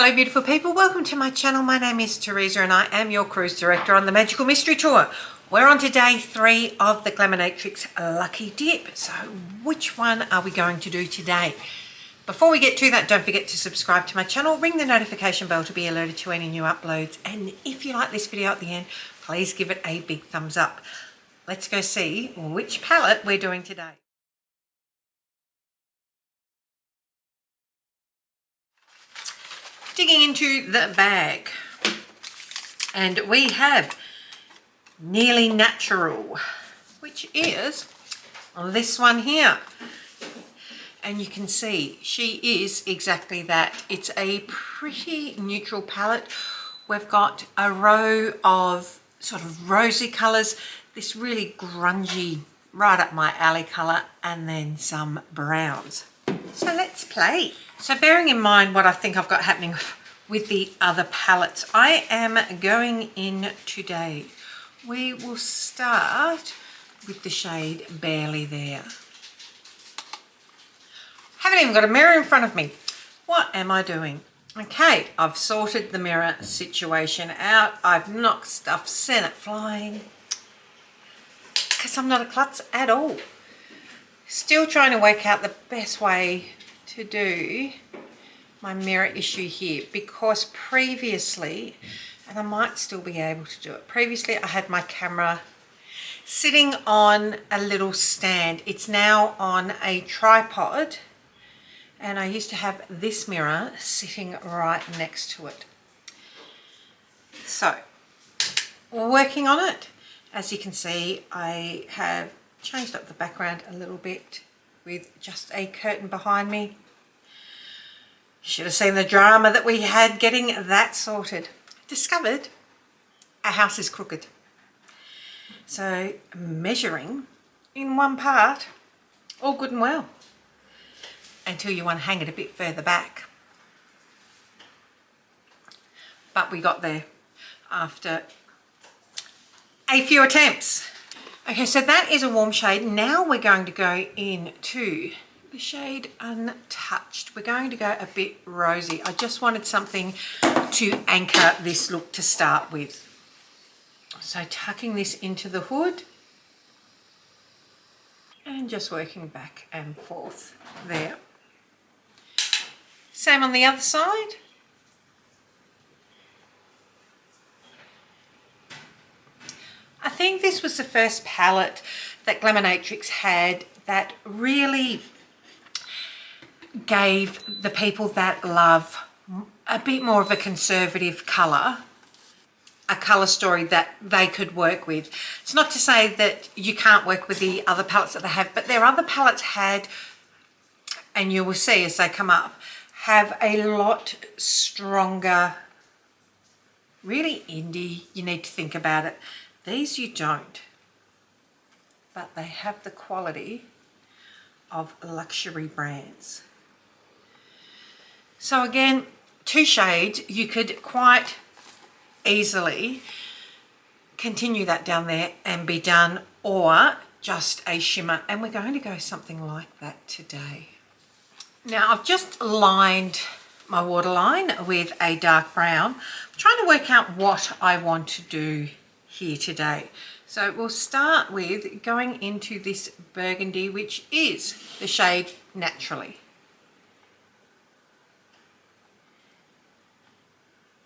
Hello beautiful people, welcome to my channel. My name is Teresa and I am your cruise director on the Magical Mystery Tour. We're on to day 3 of the Glaminatrix Lucky Dip. So which one are we going to do today? Before we get to that, don't forget to subscribe to my channel, ring the notification bell to be alerted to any new uploads, and if you like this video at the end, please give it a big thumbs up. Let's go see which palette we're doing today. Digging into the bag, and we have Nearly Natural, which is this one here, and you can see she is exactly that. It's a pretty neutral palette. We've got a row of sort of rosy colors, this really grungy, right up my alley color, and then some browns. So let's play. So bearing in mind what I think I've got happening with the other palettes, I am going in today. We will start with the shade Barely There. Haven't even got a mirror in front of me. What am I doing? Okay, I've sorted the mirror situation out. I've knocked stuff, sent it flying, because I'm not a klutz at all. Still trying to work out the best way to do my mirror issue here, because previously, and I might still be able to do it, previously I had my camera sitting on a little stand. It's now on a tripod, and I used to have this mirror sitting right next to it. So, working on it. As you can see, I have changed up the background a little bit with just a curtain behind me. Should have seen the drama that we had getting that sorted. Discovered our house is crooked. So measuring in one part, all good and well, until you want to hang it a bit further back. But we got there after a few attempts. Okay, so that is a warm shade. Now we're going to go into the shade Untouched. We're going to go a bit rosy. I just wanted something to anchor this look to start with. So tucking this into the hood and just working back and forth there. Same on the other side. I think this was the first palette that Glaminatrix had that really gave the people that love a bit more of a conservative colour, a colour story that they could work with. It's not to say that you can't work with the other palettes that they have, but their other palettes had, and you will see as they come up, have a lot stronger, really indie, you need to think about it. These you don't, but they have the quality of luxury brands. So again, 2 shades, you could quite easily continue that down there and be done, or just a shimmer, and we're going to go something like that today. Now I've just lined my waterline with a dark brown. I'm trying to work out what I want to do here today. So we'll start with going into this burgundy, which is the shade Naturally.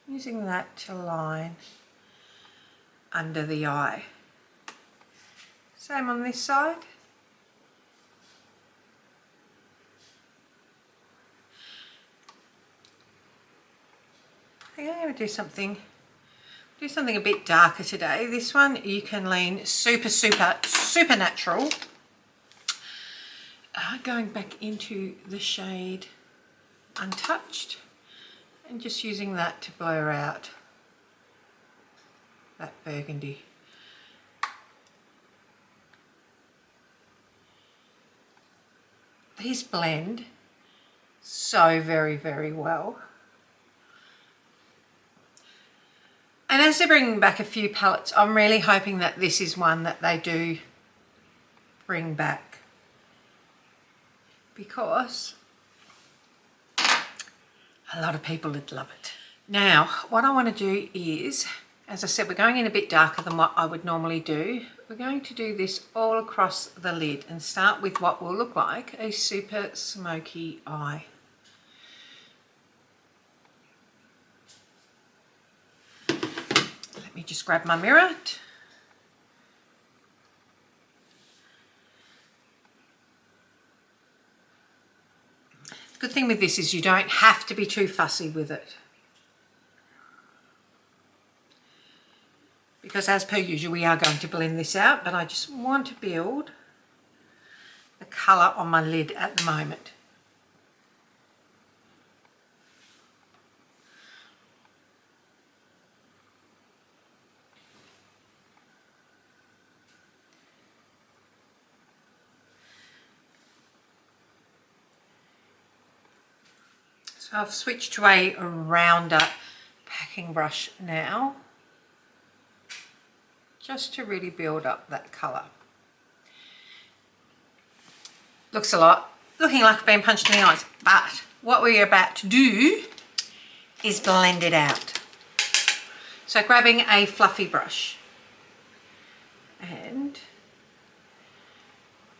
Using that to line under the eye. Same on this side. I think I'm going to do something a bit darker today. This one you can lean super natural. Going back into the shade Untouched and just using that to blur out that burgundy. These blend so very well. And as they're bringing back a few palettes, I'm really hoping that this is one that they do bring back, because A lot of people would love it. Now, what I want to do is, as I said, we're going in a bit darker than what I would normally do. We're going to do this all across the lid and start with what will look like a super smoky eye. Let me just grab my mirror. The good thing with this is you don't have to be too fussy with it. Because as per usual, we are going to blend this out, but I just want to build the colour on my lid at the moment. So I've switched to a rounder packing brush now, just to really build up that colour. Looks looking like I've been punched in the eyes, but what we're about to do is blend it out. So grabbing a fluffy brush and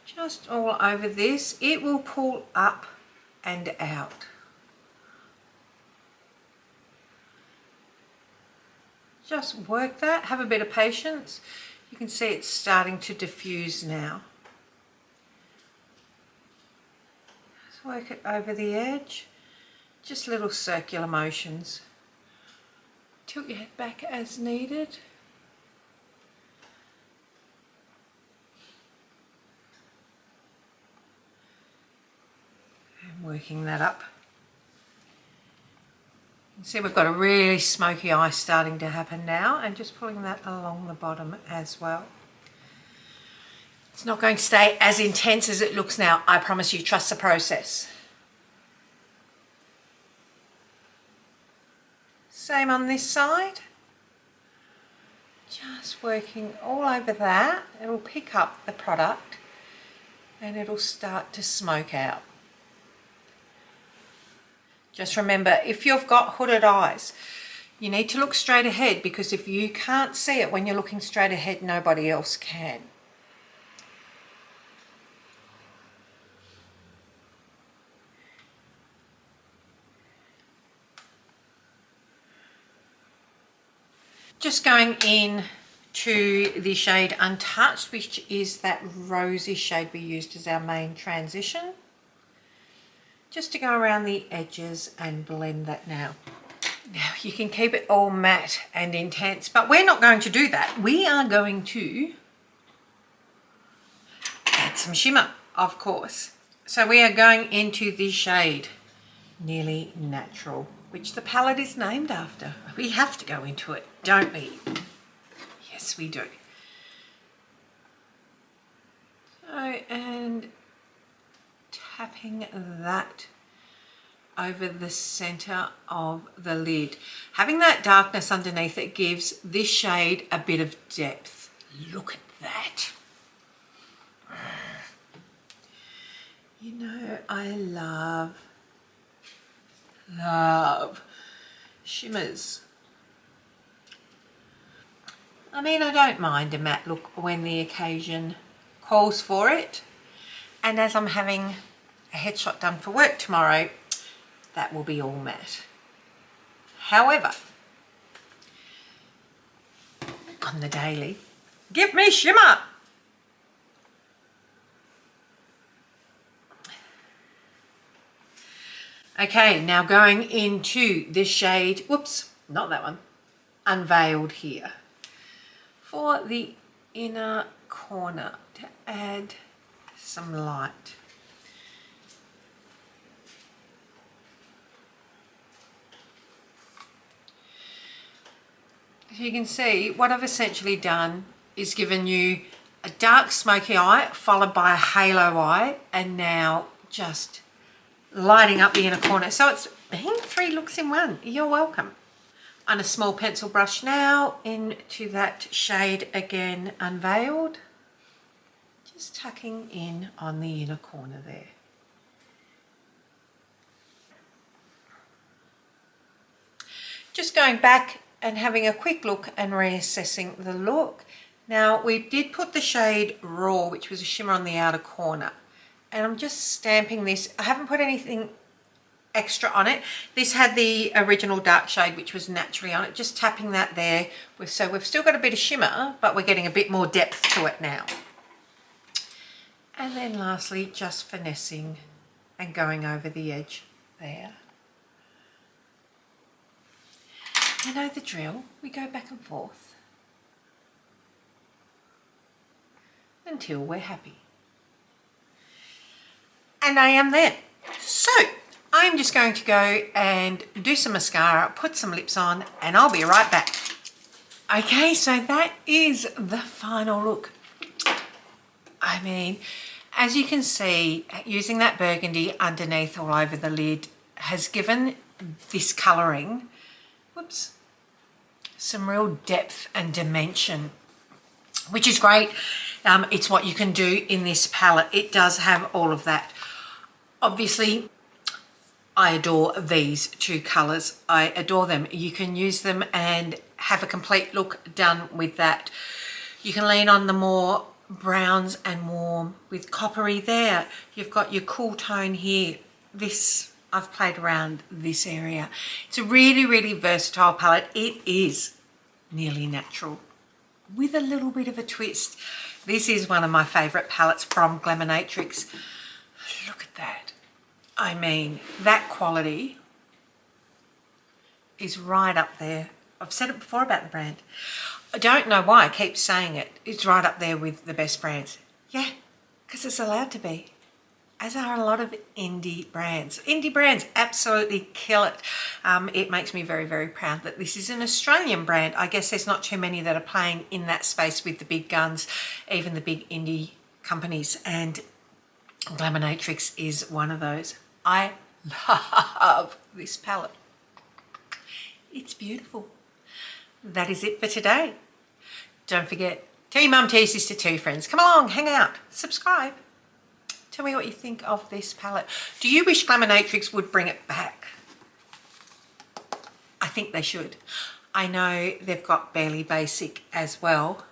just all over this, it will pull up and out. Just work that, have a bit of patience. You can see it's starting to diffuse now. Just work it over the edge, just little circular motions. Tilt your head back as needed. And working that up. See, we've got a really smoky eye starting to happen now, and just pulling that along the bottom as well. It's not going to stay as intense as it looks now, I promise you. Trust the process. Same on this side. Just working all over that. It'll pick up the product and it'll start to smoke out. Just remember, if you've got hooded eyes, you need to look straight ahead, because if you can't see it when you're looking straight ahead, nobody else can. Just going in to the shade Untouched, which is that rosy shade we used as our main transition. Just to go around the edges and blend that now. Now you can keep it all matte and intense, but we're not going to do that. We are going to add some shimmer, of course. So we are going into the shade Nearly Natural, which the palette is named after. We have to go into it, don't we? Yes, we do. So, and tapping that over the center of the lid. Having that darkness underneath it gives this shade a bit of depth. Look at that. You know, I love shimmers. I mean, I don't mind a matte look when the occasion calls for it. And as I'm having a headshot done for work tomorrow, that will be all matte. However, on the daily, give me shimmer. Okay, now going into this shade, whoops, not that one, Unveiled here, for the inner corner to add some light. As you can see, what I've essentially done is given you a dark smoky eye followed by a halo eye, and now just lighting up the inner corner. So it's been 3 looks in one. You're welcome. On a small pencil brush now, into that shade again, Unveiled. Just tucking in on the inner corner there. just going back and having a quick look and reassessing the look. Now, we did put the shade Raw, which was a shimmer on the outer corner, and I'm just stamping this. I haven't put anything extra on it. This had the original dark shade, which was naturally on it, just tapping that there. So we've still got a bit of shimmer, but we're getting a bit more depth to it now. And then lastly, just finessing and going over the edge there. You know the drill, we go back and forth until we're happy. And I am there. So I'm just going to go and do some mascara, put some lips on, and I'll be right back. Okay, so that is the final look. I mean, as you can see, using that burgundy underneath all over the lid has given this colouring, whoops, some real depth and dimension, which is great. It's what you can do in this palette. It does have all of that. Obviously, I adore these two colours. I adore them. You can use them and have a complete look done with that. You can lean on the more browns and warm with coppery there. You've got your cool tone here. This, I've played around this area. It's a really, really versatile palette. It is nearly natural with a little bit of a twist. This is one of my favourite palettes from Glaminatrix. Look at that. I mean, that quality is right up there. I've said it before about the brand. I don't know why I keep saying it. It's right up there with the best brands. Yeah, because it's allowed to be. As are a lot of indie brands. Indie brands absolutely kill it. It makes me very, very proud that this is an Australian brand. I guess there's not too many that are playing in that space with the big guns, even the big indie companies. And Glaminatrix is one of those. I love this palette. It's beautiful. That is it for today. Don't forget, tell your mum, tell your sister, tell your friends. Come along, hang out, subscribe. Tell me what you think of this palette. Do you wish Glaminatrix would bring it back? I think they should. I know they've got Barely Basic as well.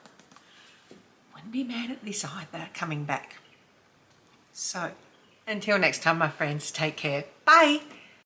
Wouldn't be mad at this either coming back. So, until next time, my friends, take care. Bye.